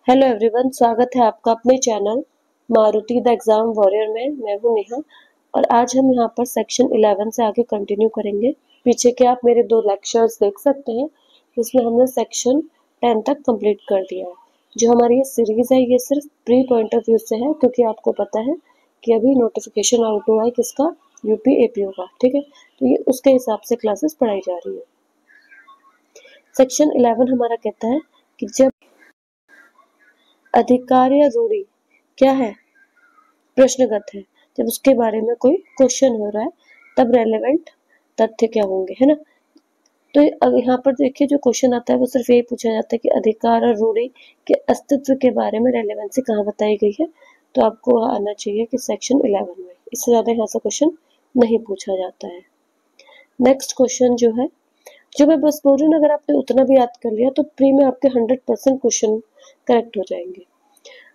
Hello everyone, स्वागत है आपका अपने channel Maruti the exam warrior में। मैं हूं नेहा और आज हम यहां पर सेक्शन 11 से आगे कंटिन्यू करेंगे। पीछे के आप मेरे 2 लेक्चर्स देख सकते हैं, जिसमें हमने सेक्शन 10 तक कंप्लीट कर दिया है। जो हमारी ये सीरीज है ये सिर्फ प्री पॉइंट ऑफ व्यू से है, क्योंकि आपको पता है कि अभी नोटिफिकेशन आउट हुआ है किसका, यूपी एपीओ का। ठीक है, तो ये उसके हिसाब से क्लासेस पढ़ाई जा रही है। सेक्शन 11 हमारा कहता है कि जब अधिकार या रूढ़ी क्या है, प्रश्नगत है, जब उसके बारे में कोई क्वेश्चन हो रहा है तब रेलेवेंट तथ्य क्या होंगे, है ना। तो अब यहाँ पर देखिए जो क्वेश्चन आता है वो सिर्फ यही पूछा जाता है कि अधिकार और रूढ़ी के अस्तित्व के बारे में रेलेवेंसी कहाँ बताई गई है। तो आपको आना चाहिए कि सेक्शन 11 में, इससे ज्यादा यहाँ से क्वेश्चन नहीं पूछा जाता है। नेक्स्ट क्वेश्चन जो है, जो मैं बस बोल रही हूँ, अगर आपने उतना भी याद कर लिया तो प्री में आपके 100% क्वेश्चन करेक्ट हो जाएंगे।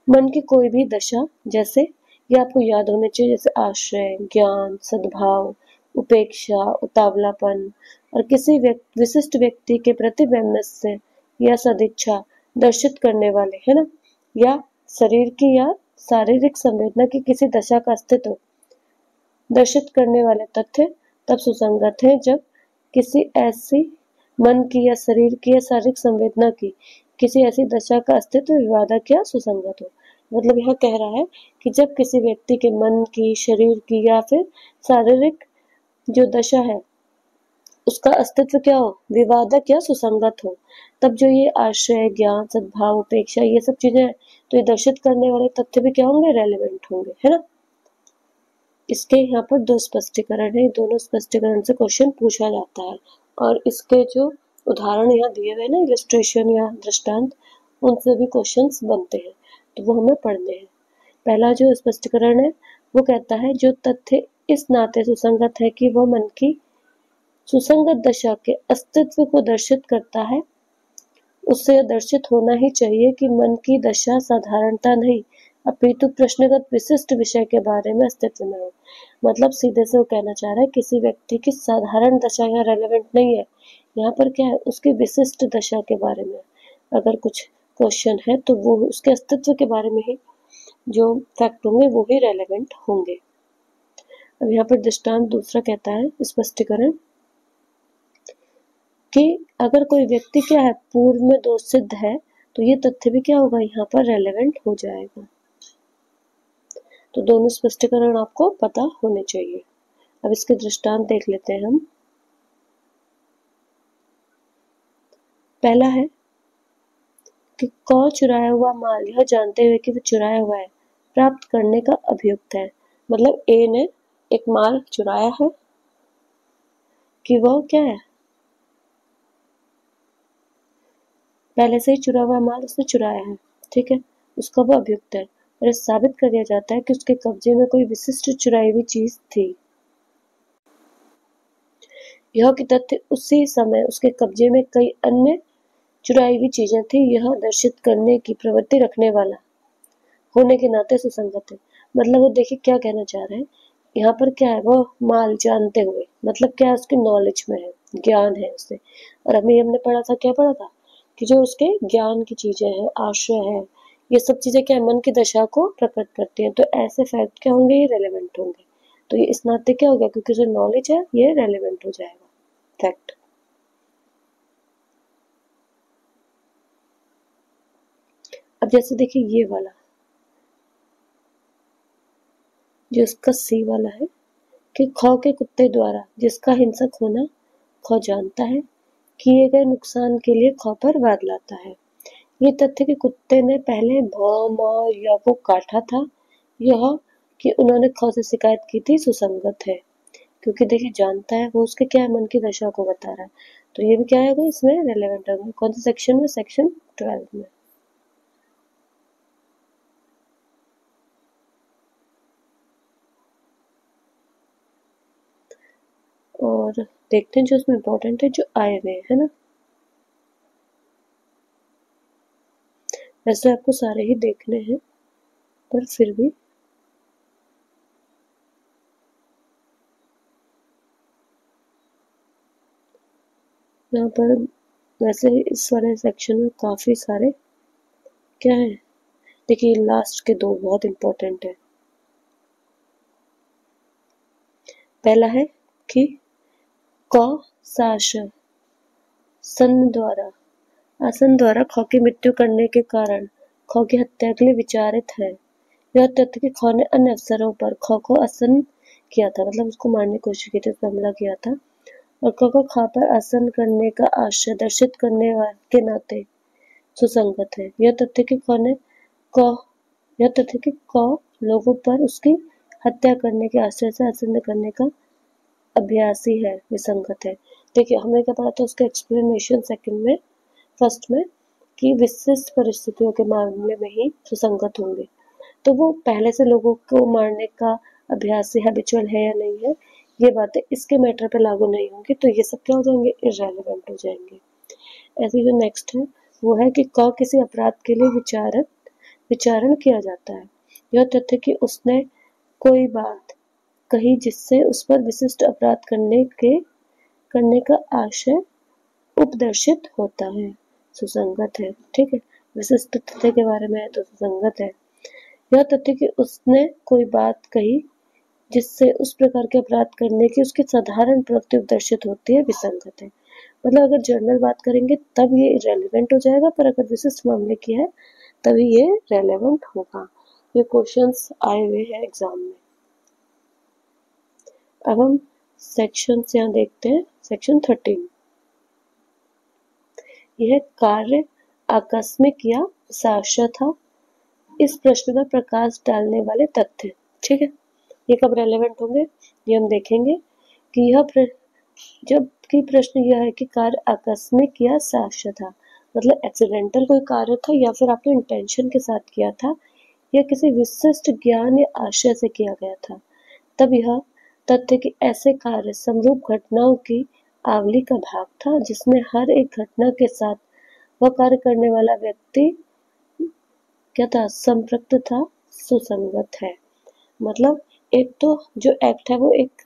मन की कोई भी दशा, जैसे ये आपको याद होने चाहिए, जैसे आश्रय, ज्ञान, सद्भाव, उपेक्षा, उतावलापन और किसी विशिष्ट व्यक्ति के प्रति वैमनस्य या सदिच्छा दर्शित करने वाले, है ना, या शरीर की या शारीरिक संवेदना की किसी दशा का अस्तित्व दर्शित करने वाले तथ्य तब सुसंगत है जब किसी ऐसी मन की या शरीर की या शारीरिक संवेदना की किसी ऐसी दशा का अस्तित्व विवादक या सुसंगत हो। मतलब यह कह रहा है कि जब किसी व्यक्ति के मन की, शरीर की या फिर शारीरिक जो दशा है उसका अस्तित्व क्या हो, विवादक या सुसंगत हो, तब जो ये आश्रय, ज्ञान, सद्भाव, उपेक्षा, ये सब चीजें हैं, तो ये दर्शित करने वाले तथ्य भी क्या होंगे, रेलेवेंट होंगे, है ना। इसके यहाँ पर 2 स्पष्टीकरण है, दोनों स्पष्टीकरण से क्वेश्चन पूछा जाता है और इसके जो उदाहरण यहाँ दिए हुए ना, इलस्ट्रेशन या दृष्टांत, उनसे भी क्वेश्चंस बनते हैं, तो वो हमें पढ़ने हैं। पहला जो स्पष्टीकरण है वो कहता है, जो तथ्य इस नाते सुसंगत है कि वह मन की सुसंगत दशा के अस्तित्व को दर्शित करता है, उससे दर्शित होना ही चाहिए कि मन की दशा साधारणता नहीं अपितु प्रश्नगत विशिष्ट विषय के बारे में अस्तित्व में हो। मतलब सीधे से वो कहना चाह रहा है किसी व्यक्ति की साधारण दशा यहाँ रेलेवेंट नहीं है, यहाँ पर क्या है, उसकी विशिष्ट दशा के बारे में अगर कुछ क्वेश्चन है तो वो उसके अस्तित्व के बारे में ही जो फैक्ट होंगे वो ही रेलेवेंट होंगे। अब यहाँ पर दृष्टांत दूसरा कहता है, स्पष्टीकरण, कि अगर कोई व्यक्ति क्या है, पूर्व में दोष सिद्ध है, तो ये तथ्य भी क्या होगा, यहाँ पर रेलेवेंट हो जाएगा। तो दोनों स्पष्टीकरण आपको पता होने चाहिए। अब इसके दृष्टांत देख लेते हैं हम। पहला है कि कौ चुराया हुआ माल यह जानते हुए कि वो चुराया हुआ है प्राप्त करने का अभियुक्त है। मतलब ए ने एक माल चुराया है कि वह क्या है, पहले से ही चुरा हुआ माल उसने चुराया है, ठीक है, उसका वो अभियुक्त है और साबित कर दिया जाता है कि उसके कब्जे में कोई विशिष्ट चुराई हुई चीज थी। यह कि तथ्य उसी समय उसके कब्जे में कई अन्य चुराई हुई चीजें थी, यह दर्शित करने की प्रवृत्ति रखने वाला होने के नाते सुसंगत है। मतलब वो देखिए क्या कहना चाह रहे हैं, यहाँ पर क्या है, वो माल जानते हुए, मतलब क्या है, उसके नॉलेज में है, ज्ञान है उसे। और हमने पढ़ा था, क्या पढ़ा था, कि जो उसके ज्ञान की चीजें हैं, आश्रय है, ये सब चीजें क्या मन की दशा को प्रकट करती हैं, तो ऐसे फैक्ट क्या होंगे, ये रेलेवेंट होंगे। तो ये इस नाते क्या हो गया, क्योंकि जो नॉलेज है ये रेलेवेंट हो जाएगा फैक्ट। अब जैसे देखिए ये वाला जो इसका सी वाला है, कि खौ के कुत्ते द्वारा जिसका हिंसक होना खौ जानता है, किए गए नुकसान के लिए खौ पर वाद लाता है। ये तथ्य कि कुत्ते ने पहले भौ, मौ, या को काटा था, यह कि उन्होंने खौ से शिकायत की थी, सुसंगत है, क्योंकि देखिए जानता है, वो उसके क्या है, मन की दशा को बता रहा है। तो ये भी क्या है, इसमें रेलेवेंट होगा। कौन से सेक्शन में, सेक्शन 12 में। और देखते हैं जो इसमें इम्पोर्टेंट है, जो आए हुए है ना। वैसे आपको सारे ही देखने हैं, पर फिर भी यहाँ पर वैसे इस वाले सेक्शन में काफी सारे क्या है? देखिए लास्ट के दो बहुत इंपॉर्टेंट है। पहला है कि क साश सन द्वारा आसन द्वारा ख की मृत्यु करने के कारण ख की हत्या के लिए विचारित है। यह तथ्य कि ख ने अन्य अवसरों पर ख को आसन किया था, मतलब उसको मारने की कोशिश की थी, हमला किया था, और ख को ख पर आसन करने का आशय दर्शित करने के नाते सुसंगत है। यह तथ्य कि क लोगों पर उसकी हत्या करने के आशय से आसन करने का अभ्यासी है, विसंगत है। देखिए हमें क्या पता था उसका एक्सप्लेनेशन सेकंड में, फर्स्ट में, कि विशिष्ट परिस्थितियों के मामले में ही सुसंगत होंगे। तो वो पहले से लोगों को मारने का अभ्यासी हैबिचुअल है या नहीं है, ये बातें इसके मैटर पे लागू नहीं होंगी, तो ये सब क्या हो जाएंगे? इररेलेवेंट हो जाएंगे। ऐसे जो नेक्स्ट है वो है कि क किसी अपराध के लिए विचारण किया जाता है। यह तथ्य कि उसने कोई बात कही जिससे उस पर विशिष्ट अपराध करने का आशय उपदर्शित होता है, सुसंगत है। ठीक है, विशिष्ट तथ्य के बारे में है तो सुसंगत है। यह तथ्य कि उसने कोई बात कही जिससे उस प्रकार के अपराध करने की उसकी साधारण प्रवृत्ति उपदर्शित होती है, विसंगत है। मतलब अगर जनरल बात करेंगे तब ये इरेलीवेंट हो जाएगा, पर अगर विशिष्ट मामले की है तभी ये रेलेवेंट होगा। ये क्वेश्चंस आए हुए हैं एग्जाम में। अब हम सेक्शन यहाँ देखते हैं, सेक्शन 13। यह कार्य आकस्मिक या साक्ष्य था। इस प्रश्न में प्रकाश डालने वाले तथ्य, ठीक है, ये कब रेलेवेंट होंगे ये हम देखेंगे कि जबकि प्रश्न यह है कि कार्य आकस्मिक या साक्ष्य था, मतलब एक्सीडेंटल कोई कार्य था या फिर आपने इंटेंशन के साथ किया था या किसी विशिष्ट ज्ञान या आशय से किया गया था, तब यह तथ्य कि ऐसे कार्य समरूप घटनाओं की आवली का भाग था जिसमें हर एक घटना के साथ वह कार्य करने वाला व्यक्ति क्या था? संपृक्त था, सुसंगत है। मतलब एक तो जो एक्ट है वो एक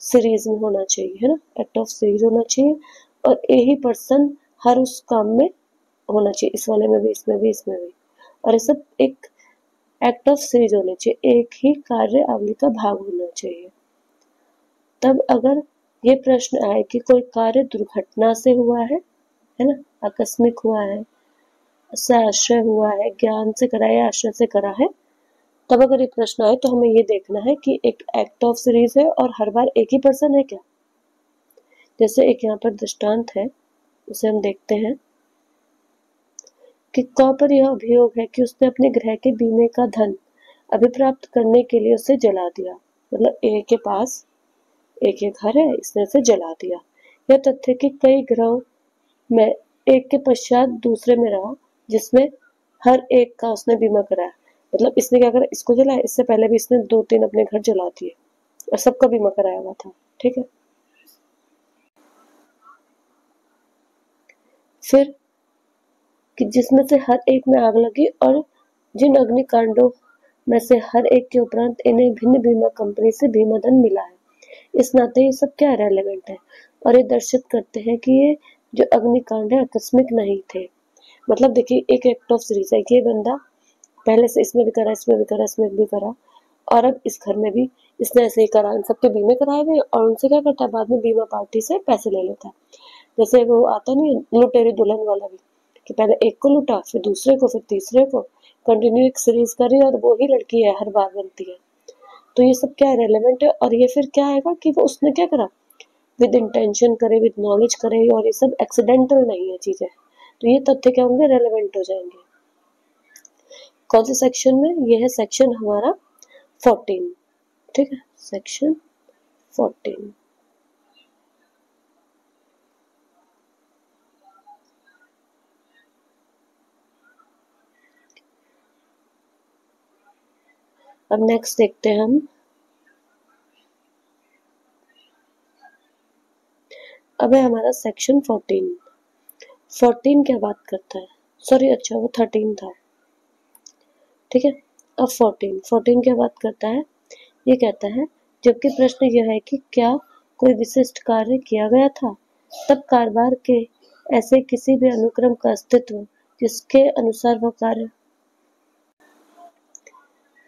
सीरीज में होना चाहिए, है ना, एक्ट ऑफ सीरीज होना चाहिए, और एक ही पर्सन हर उस काम में होना चाहिए, इस वाले में भी, इसमें भी, इसमें भी, और ये सब एक एक्ट ऑफ सीरीज होने चाहिए, एक ही कार्य आवली का भाग होना चाहिए। तब अगर ये प्रश्न आए कि कोई कार्य दुर्घटना से हुआ है ना, आकस्मिक हुआ है, आश्रय हुआ है, ज्ञान से करा है, आश्रय से करा है, तब अगर ये प्रश्न आए तो हमें ये देखना है कि एक एक्ट ऑफ सीरीज है और हर बार एक ही पर्सन है क्या। जैसे एक यहाँ पर दृष्टांत है, उसे हम देखते हैं कि क पर यह अभियोग है कि उसने अपने गृह के बीमे का धन अभिप्राप्त करने के लिए उसे जला दिया। मतलब ए के पास एक घर है, इसने उसे जला दिया। यह तथ्य कि कई ग्रहों में एक के पश्चात दूसरे में रहा, जिसमें हर एक का उसने बीमा कराया। मतलब इसने क्या करा, इसको जलाया, इससे पहले भी इसने 2-3 अपने घर जला दिए और सबका बीमा कराया हुआ था। ठीक है, फिर कि जिसमें से हर एक में आग लगी और जिन अग्निकांडों में से हर एक के उपरांत इन्हें भिन्न बीमा कंपनी से बीमा धन मिला है। इस नाते ये सब क्या रेलेवेंट है और ये दर्शित करते हैं कि ये जो अग्निकांड है आकस्मिक नहीं थे। मतलब देखिए एक एक्ट ऑफ सीरीज है, ये बंदा पहले से इसमें भी करा, इसमें भी करा, इसमें भी करा, और अब इस घर में भी इसने ऐसे ही करा, इन सबके बीमे कराए हुए, और उनसे क्या करता है, बाद में बीमा पार्टी से पैसे ले लेता है। जैसे वो आता नहीं लुटेरी दुल्हन वाला भी, कि पहले एक को लूटा, फिर दूसरे को, फिर तीसरे को, कंटिन्यू एक सीरीज करी और वो ही लड़की है हर बार बनती है। तो ये सब क्या रेलेवेंट है, और ये फिर क्या आएगा कि वो उसने क्या करा, विद इंटेंशन करे, विद नॉलेज करे, और ये सब एक्सीडेंटल नहीं है चीजें। तो ये तथ्य क्या होंगे, रेलेवेंट हो जाएंगे। कौन से सेक्शन में? ये है सेक्शन हमारा 14। ठीक है, सेक्शन 14। अब नेक्स्ट देखते हैं हम, अब है हमारा सेक्शन 14। 14 क्या बात करता है, सॉरी अच्छा वो 13 था। ठीक है, अब 14 क्या बात करता है, ये कहता है जबकि प्रश्न यह है कि क्या कोई विशिष्ट कार्य किया गया था, तब कारभार के ऐसे किसी भी अनुक्रम का अस्तित्व जिसके अनुसार वह कार्य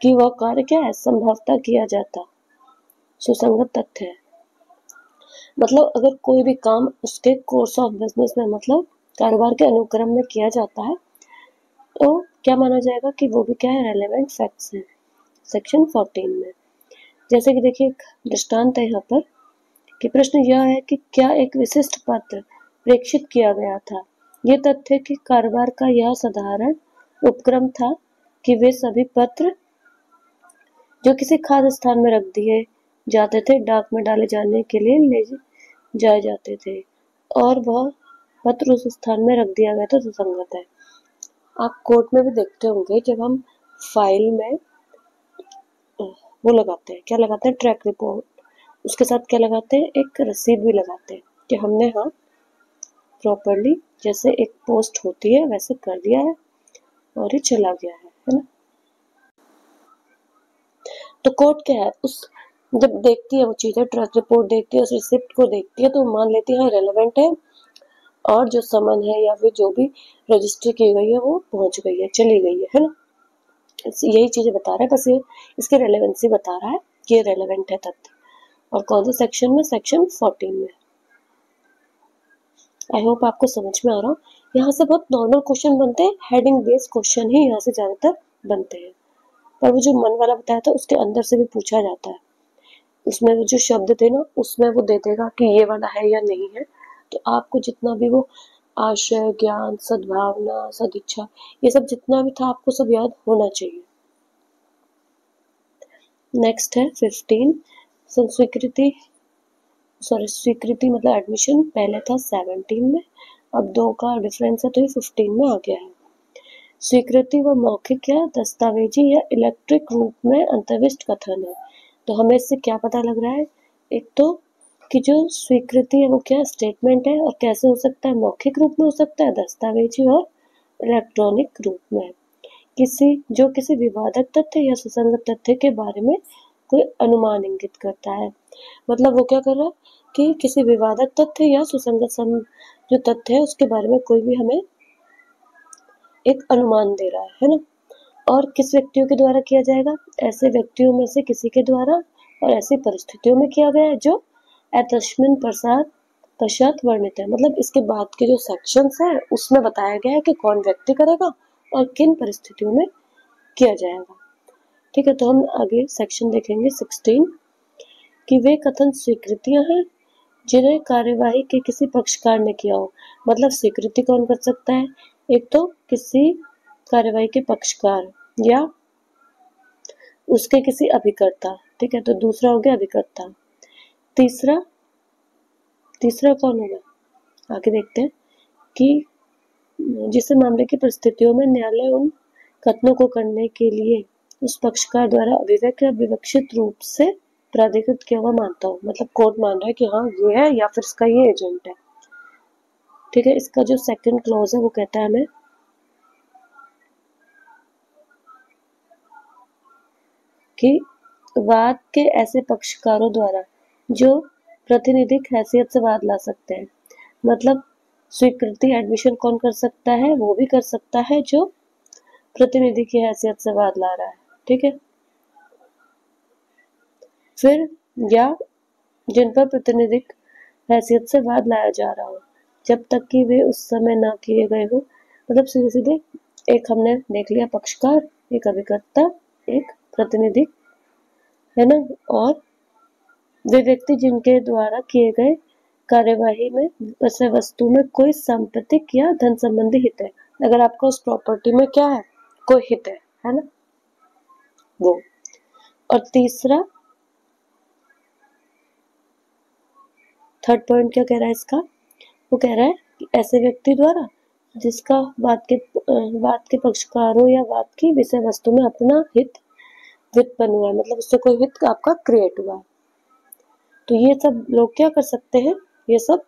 कि वह कार्य क्या है, संभवतः किया जाता, सुसंगत तथ्य है। मतलब अगर कोई भी काम उसके कोर्स ऑफ बिजनेस में, मतलब कारोबार के अनुक्रम में किया जाता है, तो क्या माना जाएगा कि वो भी क्या है, रेलेवेंट फैक्ट्स है सेक्शन 14 में। जैसे कि देखिए एक दृष्टांत है यहाँ पर कि प्रश्न यह है कि क्या एक विशिष्ट पत्र प्रेषित किया गया था। ये तथ्य कि कारोबार का यह साधारण उपक्रम था कि वे सभी पत्र जो किसी खास स्थान में रख दिए जाते थे, डाक में डाले जाने के लिए ले जाए जाते थे, और वह पत्र उस स्थान में रख दिया गया था, सुसंगत है। आप कोर्ट में भी देखते होंगे जब हम फाइल में वो लगाते हैं, क्या लगाते हैं, ट्रैक रिपोर्ट, उसके साथ क्या लगाते हैं, एक रसीद भी लगाते हैं कि हमने हाँ प्रॉपरली जैसे एक पोस्ट होती है वैसे कर दिया है और ये चला गया है ना। तो कोर्ट क्या है, उस जब देखती है वो चीजें, ट्रैक रिपोर्ट देखती है, उस रिसिप्ट को देखती है, तो मान लेती है रेलेवेंट है और जो समन है या फिर जो भी रजिस्टर की गई है वो पहुंच गई है, चली गई है ना। यही चीजें बता रहा है, बस ये इसकी रेलेवेंसी बता रहा है कि ये रेलेवेंट है तथ्य। और कौन से सेक्शन में, सेक्शन 14 में। आई होप आपको समझ में आ रहा हो। यहाँ से बहुत नॉर्मल क्वेश्चन बनते हैं, हेडिंग बेस्ड क्वेश्चन ही यहाँ से ज्यादातर बनते हैं, पर वो जो मन वाला बताया था उसके अंदर से भी पूछा जाता है। उसमें जो शब्द थे ना, उसमें वो दे देगा कि ये वाला है या नहीं है, तो आपको जितना भी वो आशय, ज्ञान, सद्भावना, सदिच्छा, ये सब जितना भी था आपको सब याद होना चाहिए। नेक्स्ट है 15 स्वीकृति, स्वीकृति मतलब एडमिशन पहले था 17 में, अब 2 का डिफरेंस है तो ये 15 में आ गया है। स्वीकृति व मौखिक या दस्तावेजी या इलेक्ट्रिक रूप में अंतर्विष्ट कथन है। तो हमें इससे क्या पता लग रहा है, एक तो कि जो स्वीकृति है वो क्या स्टेटमेंट है, और कैसे हो सकता है, मौखिक रूप में हो सकता है, दस्तावेजी और इलेक्ट्रॉनिक रूप में। किसी विवादक तथ्य या सुसंगत तथ्य के बारे में कोई अनुमान इंगित करता है। मतलब वो क्या कर रहा है कि किसी विवादक तथ्य या सुसंगत जो तथ्य है उसके बारे में कोई भी हमें एक अनुमान दे रहा है ना। और किस व्यक्तियों के द्वारा किया जाएगा, ऐसे व्यक्तियों में से किसी के द्वारा और ऐसी परिस्थितियों में किया गया है जो एतस्मिन पश्चात वर्णित है। मतलब इसके बाद के जो सेक्शंस है उसमें बताया गया है कि कौन व्यक्ति करेगा और किन परिस्थितियों में किया जाएगा। ठीक है, तो हम आगे सेक्शन देखेंगे 16 कि वे कथन स्वीकृतियां हैं जिन्हें कार्यवाही के किसी पक्षकार ने किया हो। मतलब स्वीकृति कौन कर सकता है, एक तो किसी कार्यवाही के पक्षकार या उसके किसी अभिकर्ता, ठीक है, तो दूसरा हो गया अभिकर्ता। तीसरा कौन होगा, आगे देखते हैं कि जिस मामले की परिस्थितियों में न्यायालय उन कथनों को करने के लिए उस पक्षकार द्वारा अभिव्यक्त या विवक्षित रूप से प्राधिकृत किया हुआ मानता हो। मतलब कोर्ट मान रहा है कि हाँ ये है या फिर इसका ये एजेंट है। ठीक है, इसका जो सेकंड क्लॉज है वो कहता है हमें कि वाद के ऐसे पक्षकारों द्वारा जो प्रातिनिधिक हैसियत से वाद ला सकते हैं। मतलब स्वीकृति एडमिशन कौन कर सकता है, वो भी कर सकता है जो प्रतिनिधि की हैसियत से वाद ला रहा है। ठीक है, फिर या जिन पर प्रतिनिधिक हैसियत से वाद लाया जा रहा हो जब तक कि वे उस समय ना किए गए हो। मतलब सीधे सीधे एक हमने देख लिया पक्षकार, एक अभिकर्ता, एक प्रतिनिधि, है ना, और वे व्यक्ति जिनके द्वारा किए गए कार्यवाही में वैसे वस्तु में कोई सांपत्तिक या धन संबंधी हित है। अगर आपका उस प्रॉपर्टी में क्या है, कोई हित है ना, वो। और तीसरा थर्ड पॉइंट क्या कह रहा है इसका, वो कह रहा है कि ऐसे व्यक्ति द्वारा जिसका वाद के पक्षकारों या वाद की विषय वस्तु में अपना हित व्युत्पन्न हुआ है, मतलब उससे कोई हित आपका क्रिएट हुआ है। तो ये सब लोग क्या कर सकते हैं, ये सब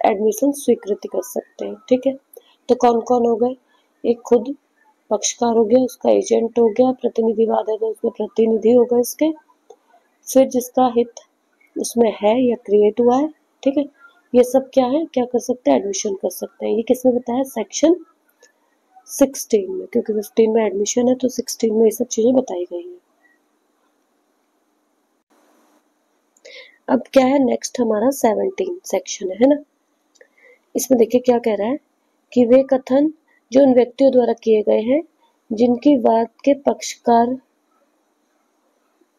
एडमिशन स्वीकृति कर सकते हैं। ठीक है, तो कौन कौन हो गए, एक खुद पक्षकार हो गया, उसका एजेंट हो गया, प्रतिनिधिवाद है तो उसमें प्रतिनिधि हो गए इसके, फिर जिसका हित उसमें है या क्रिएट हुआ है। ठीक है, ये सब क्या है, क्या कर सकते हैं, एडमिशन कर सकते हैं। ये किसमें बताया, सेक्शन 16 में, क्योंकि 15 में एडमिशन है तो 16 में ये सब चीजें बताई गई है। अब क्या है नेक्स्ट हमारा 17 सेक्शन है ना। इसमें देखिए क्या कह रहा है कि वे कथन जो उन व्यक्तियों द्वारा किए गए हैं जिनकी वाद के पक्षकार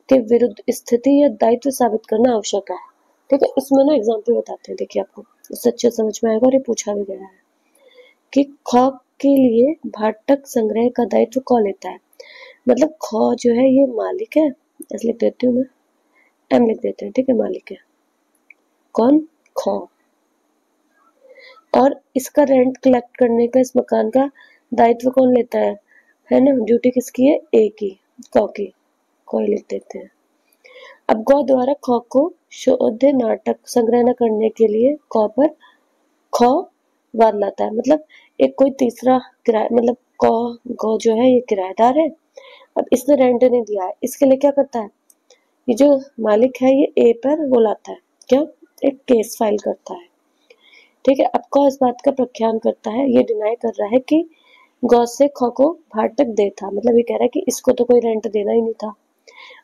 के विरुद्ध स्थिति या दायित्व साबित करना आवश्यक है। ठीक है, इसमें ना एग्जाम्पल बताते हैं, देखिए आपको इससे अच्छे समझ में आएगा और ये पूछा भी गया है कि ख के लिए भाटक संग्रह का दायित्व कौन लेता है। मतलब ख जो है ये मालिक है, ऐसे लिख देती हूँ मैं, एम लिख देते हैं, ठीक है, मालिक है कौन, ख, और इसका रेंट कलेक्ट करने का इस मकान का दायित्व कौन लेता है ना, ड्यूटी किसकी है, ए की, क की, कोई लिख देते हैं। अब ग द्वारा ख को शुद्ध नाटक संग्रह न करने के लिए क पर ख वाद लाता है। मतलब एक कोई तीसरा किराया, मतलब ग जो है ये किराएदार है, अब इसने रेंट नहीं दिया है, इसके लिए क्या करता है, ये जो मालिक है ये ए पर वो लाता है, क्या, एक केस फाइल करता है। ठीक है, अब क इस बात का प्रख्यान करता है, ये डिनाई कर रहा है कि ग से ख को भाटक दे था, मतलब ये कह रहा है कि इसको तो कोई रेंट देना ही नहीं था।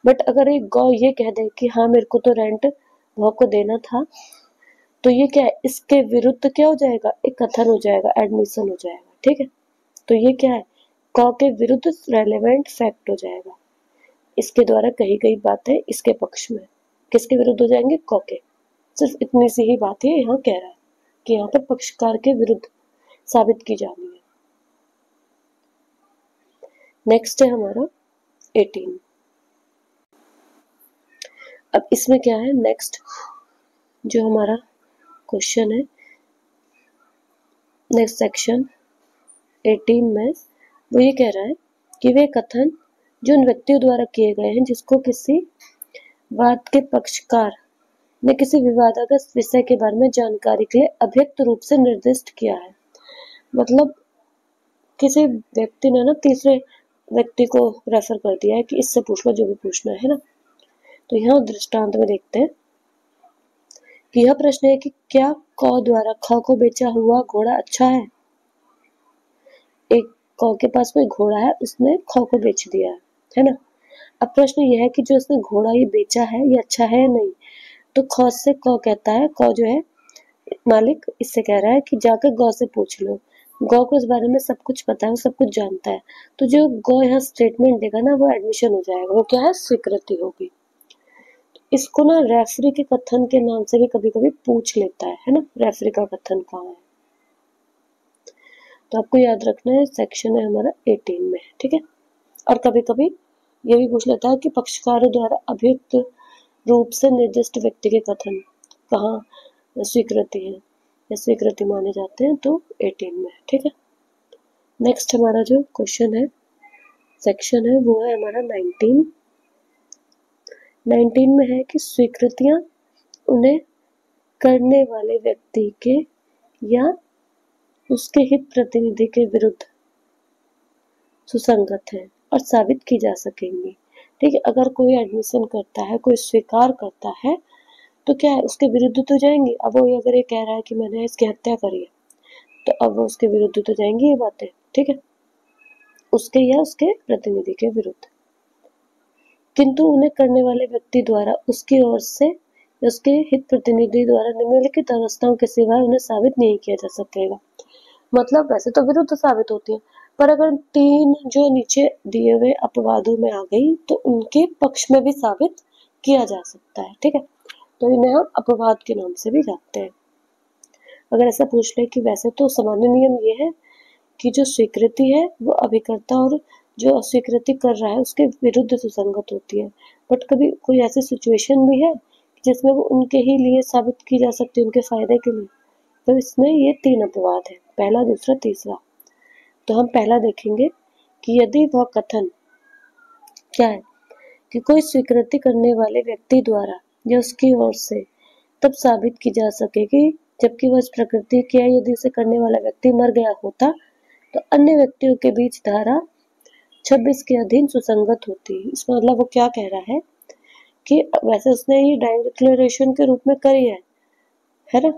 बट अगर एक ग ये कह दे कि हाँ मेरे को तो रेंट भ को देना था, तो ये क्या है, इसके विरुद्ध क्या हो जाएगा, एक कथन हो जाएगा, एडमिशन हो जाएगा। ठीक है, तो ये क्या है, क के विरुद्ध रेलेवेंट फैक्ट हो जाएगा, इसके द्वारा कही गई बातें इसके पक्ष में किसके विरुद्ध हो जाएंगे, क के। सिर्फ इतनी सी ही बात है यहाँ कह रहा है कि यहाँ पर पक्षकार के विरुद्ध साबित की जानी है। नेक्स्ट है हमारा 18। अब इसमें क्या है, नेक्स्ट जो हमारा क्वेश्चन है, नेक्स्ट सेक्शन 18 में वो ये कह रहा है कि वे कथन जो उन व्यक्तियों द्वारा किए गए हैं जिसको किसी वाद के पक्षकार ने किसी विवादास्पद विषय के बारे में जानकारी के लिए अभिव्यक्त रूप से निर्दिष्ट किया है। मतलब किसी व्यक्ति ने ना तीसरे व्यक्ति को रेफर कर दिया है कि इससे पूछ लो जो भी पूछना है ना। तो यहाँ दृष्टांत में देखते हैं कि यह प्रश्न है कि क्या क द्वारा ख को बेचा हुआ घोड़ा अच्छा है। एक क के पास कोई घोड़ा है, उसने ख को बेच दिया है ना। अब प्रश्न यह है कि जो उसने घोड़ा ये बेचा है ये अच्छा है या नहीं। तो ख से क कहता है, क जो है मालिक इससे कह रहा है कि जाकर गौ से पूछ लो, गौ को इस बारे में सब कुछ पता है, वो सब कुछ जानता है। तो जो गौ यहाँ स्टेटमेंट देगा ना वो एडमिशन हो जाएगा, वो क्या है, स्वीकृति होगी। इसको ना रेफरी के कथन के नाम से भी कभी कभी पूछ लेता है ना, रेफरी का कथन कहाँ है। तो आपको याद रखना है, सेक्शन है हमारा 18 में, ठीक है। और कभी कभी ये भी पूछ लेता है कि पक्षकारों द्वारा अभियुक्त रूप से निर्दिष्ट व्यक्ति के कथन कहाँ स्वीकृति है या स्वीकृति माने जाते हैं, तो 18 में, ठीक है। नेक्स्ट हमारा जो क्वेश्चन है, सेक्शन है, वो है हमारा 19। 19 में है कि स्वीकृतियां उन्हें करने वाले व्यक्ति के या उसके हित प्रतिनिधि के विरुद्ध सुसंगत है और साबित की जा सकेंगी। ठीक है, अगर कोई एडमिशन करता है, कोई स्वीकार करता है, तो क्या है, उसके विरुद्ध तो जाएंगे। अब वो अगर ये कह रहा है कि मैंने इसकी हत्या करी है, तो अब वो उसके विरुद्ध तो जाएंगी ये बातें, ठीक है, उसके या उसके प्रतिनिधि के विरुद्ध। किंतु उन्हें करने वाले व्यक्ति द्वारा उसकी ओर से या उसके हित प्रतिनिधि द्वारा निम्नलिखित अवस्थाओं के सिवाय उन्हें साबित नहीं किया जा सकेगा। मतलब वैसे तो विरुद्ध साबित होती है, पर अगर 3 जो नीचे दिए हुए अपवादों में आ गई तो उनके पक्ष में भी साबित किया जा सकता है। ठीक है, तो इन्हें हम अपवाद के नाम से भी जानते हैं। अगर ऐसा पूछ ले कि वैसे तो सामान्य नियम ये है कि जो स्वीकृति है वो अभिकर्ता और जो अस्वीकृति कर रहा है उसके विरुद्ध सुसंगत होती है, बट कभी कोई ऐसी सिचुएशन भी है जिसमें वो उनके ही लिए साबित की जा सकती है, उनके फायदे के लिए। तो इसमें ये 3 अपवाद है, पहला, दूसरा, तीसरा। तो हम पहला देखेंगे कि यदि वह कथन क्या है कि कोई स्वीकृति करने वाले व्यक्ति द्वारा या उसकी ओर से तब साबित की जा सकेगी जबकि वह इस प्रकृति की है, यदि उसे करने वाला व्यक्ति मर गया होता तो अन्य व्यक्तियों के बीच धारा 26 के अधीन सुसंगत होती। इसमें मतलब वो क्या कह रहा है कि वैसे उसने ये डिक्लेरेशन के रूप में करी है ना,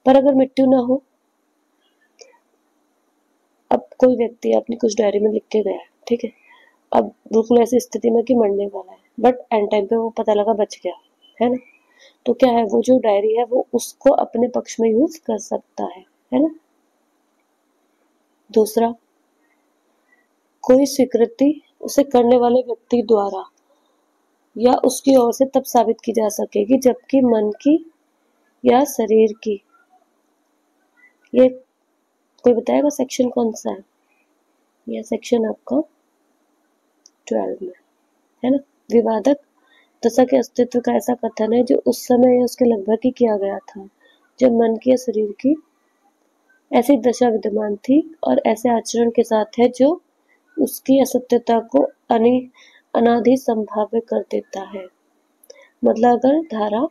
पर अगर मृत्यु ना हो, अब कोई व्यक्ति अपनी कुछ डायरी में लिख के गया, ठीक है, अब बिल्कुल ऐसी स्थिति में कि मरने वाला है, बट एंड टाइम पे वो पता लगा बच गया, है ना। तो क्या है, वो जो डायरी है वो उसको अपने पक्ष में यूज कर सकता है ना। दूसरा, कोई स्वीकृति उसे करने वाले व्यक्ति द्वारा या उसकी ओर से तब साबित की जा सकेगी जबकि मन की या शरीर की, ये कोई बताएगा सेक्शन कौन सा है? यह सेक्शन आपका 12 में है ना। विवादक दशा के अस्तित्व का ऐसा कथन है जो उस समय या उसके लगभग ही किया गया था जब मन की या शरीर की ऐसी दशा विद्यमान थी और ऐसे आचरण के साथ है जो उसकी असत्यता को अनादि संभाव्य कर देता है। मतलब अगर धारा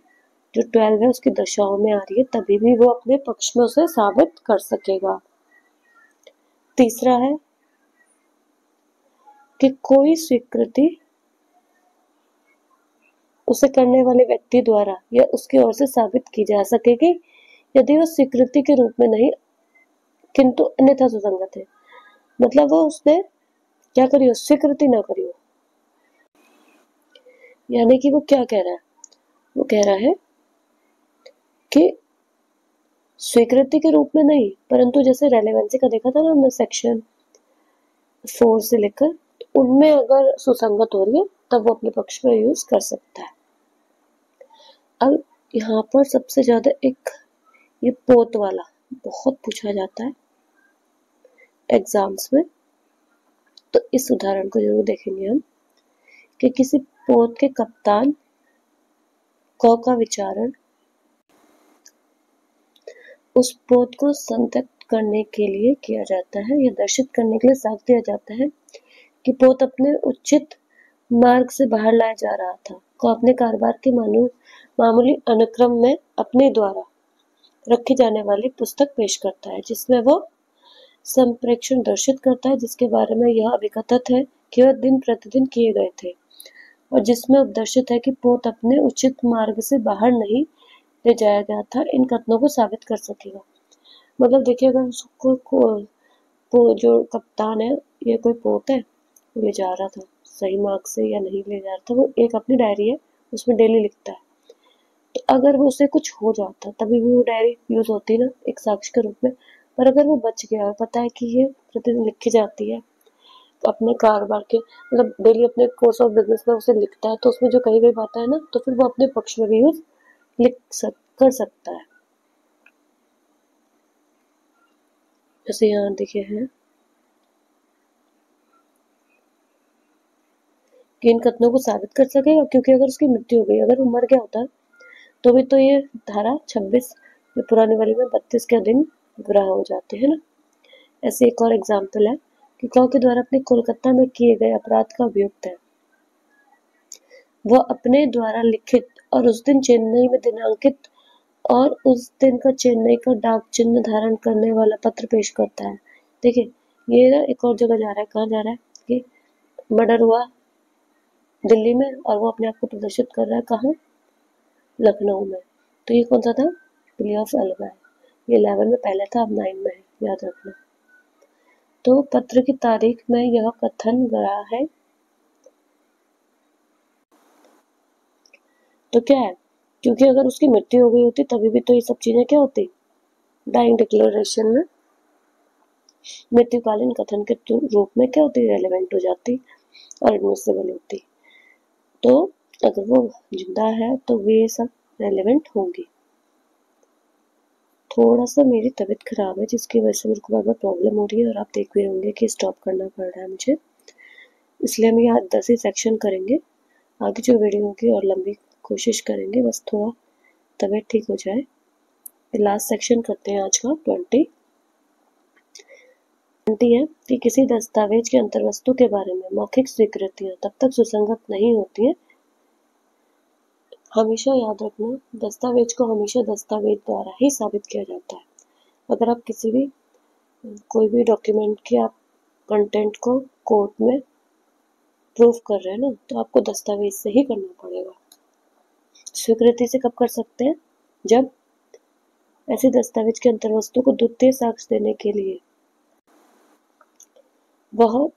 जो 12 है उसकी दशाओं में आ रही है तभी भी वो अपने पक्ष में उसे साबित कर सकेगा। तीसरा है कि कोई स्वीकृति उसे करने वाले व्यक्ति द्वारा या उसकी ओर से साबित की जा सकेगी यदि वह स्वीकृति के रूप में नहीं किंतु अन्यथा सुसंगत है। मतलब वो उसने क्या करी हो, स्वीकृति ना करी हो। यानी कि वो क्या कह रहा है, वो कह रहा है कि स्वीकृति के रूप में नहीं, परंतु जैसे रेलेवेंसी का देखा था ना हमने सेक्शन 4 से लेकर, तो उनमें अगर सुसंगत हो रही है तब वो अपने पक्ष में यूज कर सकता है। अब यहाँ पर सबसे ज्यादा एक ये पोत वाला बहुत पूछा जाता है एग्जाम्स में, तो इस उदाहरण को जरूर देखेंगे हम कि किसी पोत के कप्तान क का विचारण उस पोत को संतृप्त करने के लिए किया जाता है या दर्शित करने के लिए साथ दिया जाता है कि पोत अपने उचित मार्ग से बाहर लाया जा रहा था, को अपने कारोबार के मामूली अनुक्रम में अपने द्वारा रखी जाने वाली पुस्तक पेश करता है जिसमें वो संप्रेक्षण दर्शित करता है जिसके बारे में यह अभिकथित है कि वह दिन प्रतिदिन किए गए थे और जिसमें उपदर्शित है कि पोत अपने उचित मार्ग से बाहर नहीं ले जाया गया था, इन कथनों को साबित कर सकेगा। मतलब देखिए, अगर उसको जो कप्तान है, ये कोई पोत है, ले जा रहा था सही मार्ग से या नहीं ले जा रहा था, वो एक अपनी डायरी है उसमें डेली लिखता है, तो अगर वो उसे कुछ हो जाता तभी भी वो डायरी यूज होती ना एक साक्ष्य के रूप में। पर अगर वो बच गया और पता है कि ये प्रतिदिन लिखी जाती है अपने कारोबार के, मतलब डेली अपने कोर्स ऑफ बिजनेस में उसे लिखता है, तो उसमें जो कही गई बातें है ना, तो फिर वो अपने पक्ष में भी यूज कर सकता है। जैसे यहाँ देखिए है कि इन कथनों को साबित कर सकेगा क्योंकि अगर उसकी मृत्यु हो गई, अगर वो मर गया होता तो भी तो ये धारा 26 पुरानी वाली में 32 के अधीन बुरा हो जाते हैं ना। ऐसे एक और एग्जाम्पल है कि कौ के द्वारा अपने कोलकाता में किए गए अपराध का अभियुक्त है, वह अपने द्वारा लिखित और उस दिन चेन्नई में दिनांकित और उस दिन का चेन्नई का डाक चिन्ह धारण करने वाला पत्र पेश करता है। देखिए, ये ना एक और जगह जा रहा है, कहाँ जा रहा है कि मर्डर हुआ दिल्ली में और वो अपने आप को प्रदर्शित कर रहा है कहाँ, लखनऊ में। तो ये कौन सा था, प्ले ऑफ अलगा है, ये 11 में पहले था, अब 9 में है, याद रखना। तो पत्र की तारीख में यह कथन गया है, तो क्या है, क्योंकि अगर उसकी मृत्यु हो गई होती तभी भी तो ये सब चीजें क्या होती, डाइंग डिक्लेरेशन में मृत्युकालीन कथन के रूप में क्या होती, रेलेवेंट हो जाती और एडमिसिबल होती। तो अगर वो जिंदा है तो वे सब रेलेवेंट होंगी। थोड़ा सा मेरी तबीयत खराब है जिसकी वजह से मेरे को बार बार प्रॉब्लम हो रही है और आप देख भी होंगे कि स्टॉप करना पड़ रहा है मुझे, इसलिए हम यहाँ 10 ही सेक्शन करेंगे। आगे जो वीडियो होगी और लंबी कोशिश करेंगे, बस थोड़ा तबीयत ठीक हो जाए। लास्ट सेक्शन करते हैं आज का 20 है कि किसी दस्तावेज के अंतर्वस्तु के बारे में मौखिक स्वीकृतियां तब तक सुसंगत नहीं होती हैं। हमेशा याद रखना, दस्तावेज को हमेशा दस्तावेज द्वारा ही साबित किया जाता है। अगर आप किसी भी कोई भी डॉक्यूमेंट के आप कंटेंट को कोर्ट में प्रूफ कर रहे हैं ना, तो आपको दस्तावेज से ही करना पड़ेगा। स्वीकृति से कब कर सकते हैं, जब ऐसे दस्तावेज के अंतर्वस्तु को द्वितीय साक्ष्य देने के लिए वह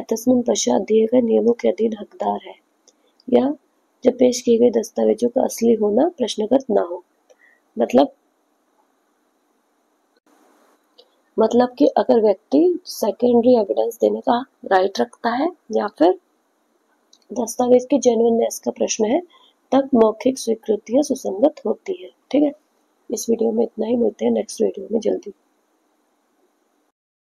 तस्मिन पश्चात दिए गए नियमों के अधीन हकदार है, या जब पेश किए गए दस्तावेजों का असली होना प्रश्नगत ना हो। मतलब कि अगर व्यक्ति सेकेंडरी एविडेंस देने का राइट रखता है या फिर दस्तावेज की जेन्युइननेस का प्रश्न है, तब मौखिक स्वीकृतियां सुसंगत होती है। ठीक है, इस वीडियो में इतना ही, मिलते हैं नेक्स्ट वीडियो में जल्दी।